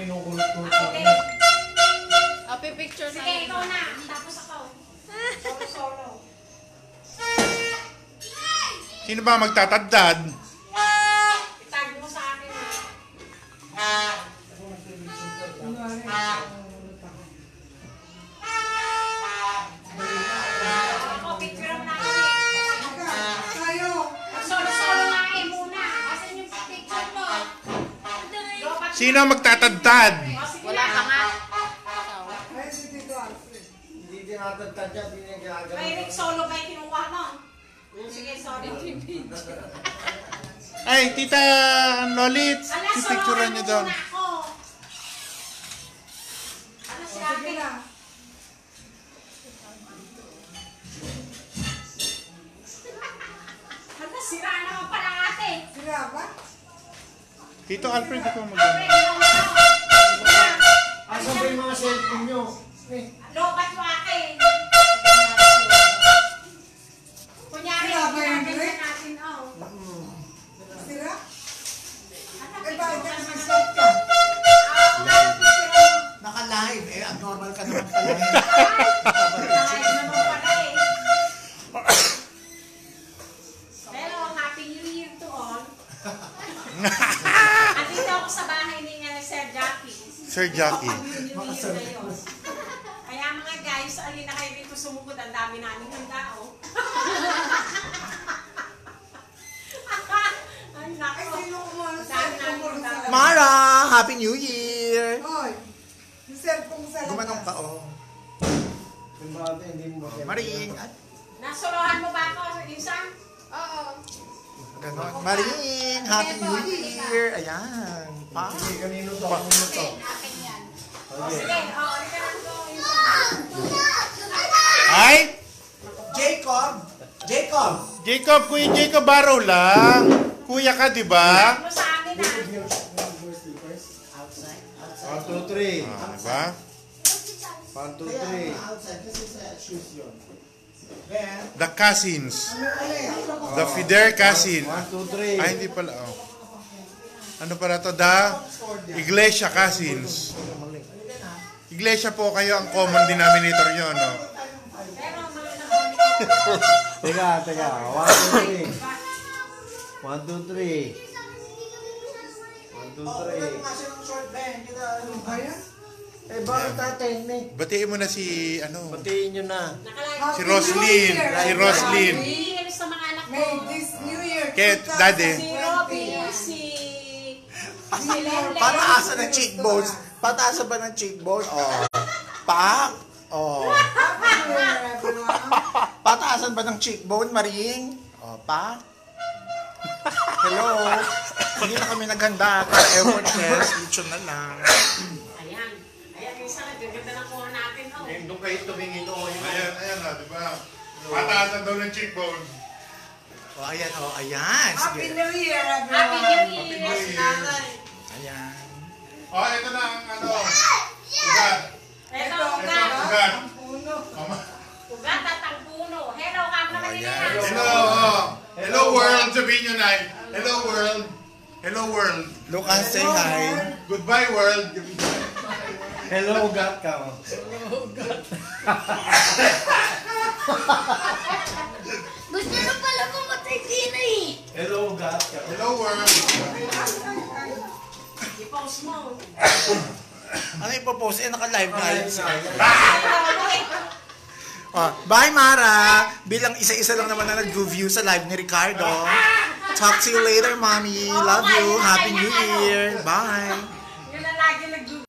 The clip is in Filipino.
kinukulot-kulot Ako, ko. Happy picture na. sige, ikaw na. Tapos ako. Solo-solo. Sino ba magtatadad? Itag mo sa akin. Ako, picture mo na ako eh. Solo-solo nga eh muna. Asan yung picture mo? Sino ang magtatadad? Wala ka nga. Hindi tinatagtad yan, hindi niya ginagawa. May Rick Solo ba yung kinuha mo? Sige, sorry. Ay, Tita Lolit, Ala, pipicturean niyo doon. muna ako. Ano si ate? Ano, sira naman pala ate. Tito Alfred, ito mag Ate, ginawa ko. Asan ba yung mga cellphone nyo? Lobat mo akin. Kunyari, ginaganda natin, oh. Naka-live, eh, abnormal ka naman pala. Nakalive naman pala eh. Pero, Happy New Year to all. Andito ako sa bahay ni Sir Jackie. Sir Jackie. New Year na yun. Kaya mga guys, alin na kayo dito sumugod. Ang dami namin handa, oh. Ay, nako. Ang dami namin handa. Mara, Happy New Year! Gumanong ka, oh. Maring, Nasuluhan mo ba ako, Insan? Oo. ganon. Maring, Happy New Year! Ayan. Pa. Kanino to? Kanino to? Akin yan. O sige, ulit ka lang ko, Insan. Ay! Jacob! Jacob! Jacob, Kuya Jacob Barrow lang. Kuya ka, di ba? Ano sa amin, ah? 1, 2, 3. Ah, di ba? 1, 2, 3. Outside, kasi sa shoes yun. Then, The cousins. The Fider cousins. 1, 2, 3. Ay, hindi pala. Oh. Ano pala to? The Iglesia cousins. Iglesia po kayo ang common denominator nyo, no? Pero, mga Teka. 1, 2, 3. 1, 2, 3. 1, 2, 3. kasi ng short band, kita ano. Eh, bakit natin, eh? Batiin mo na si, ano, Batiin nyo na. si Roslyn. Si Roslyn. Happy sa mga anak ko. May this New Year. Kaya, daddy. Si Robby, si Lenlen. Pataasan ng cheekbones. Pataasan ba ng cheekbone? Oh. Pak! Oh. Happy New Year, everyone. Pataasan ba ng cheekbone, Maring? Oh, pak! Hello! Hindi na kami naghanda para airport test. Lechon na lang. Ayan. Ayan, Insan, nagaganda ng kuha natin, oh. Doon kayo tumingin, oh. Ayan na, di ba? Pataasan daw ng cheekbone. Oh, ayan, oh, ayan. Happy Sige. New Year, Happy everyone. New Year. Happy New Year. Ayan. Oh, ito na ang, ano, ugat. Ito, Ito ugat. ang ugat. Uno. Ugat at ang puno. Hello, kam naman nila. Hello, oh. Hello world, sabihin nyo na. Hello world. Hello world. Lucas, say hi. Goodbye world. Hello, gat ka. Oh. Gusto na pala pumatay Tina eh. Hello, gat ka. Hello world. I-post mo. Ano ipopost? Eh, naka-live guys. Hello, Oh, bye, Mara! Bilang isa-isa lang naman na nag-view sa live ni Ricardo. Talk to you later, Mommy. Love you. Happy New Year. Bye.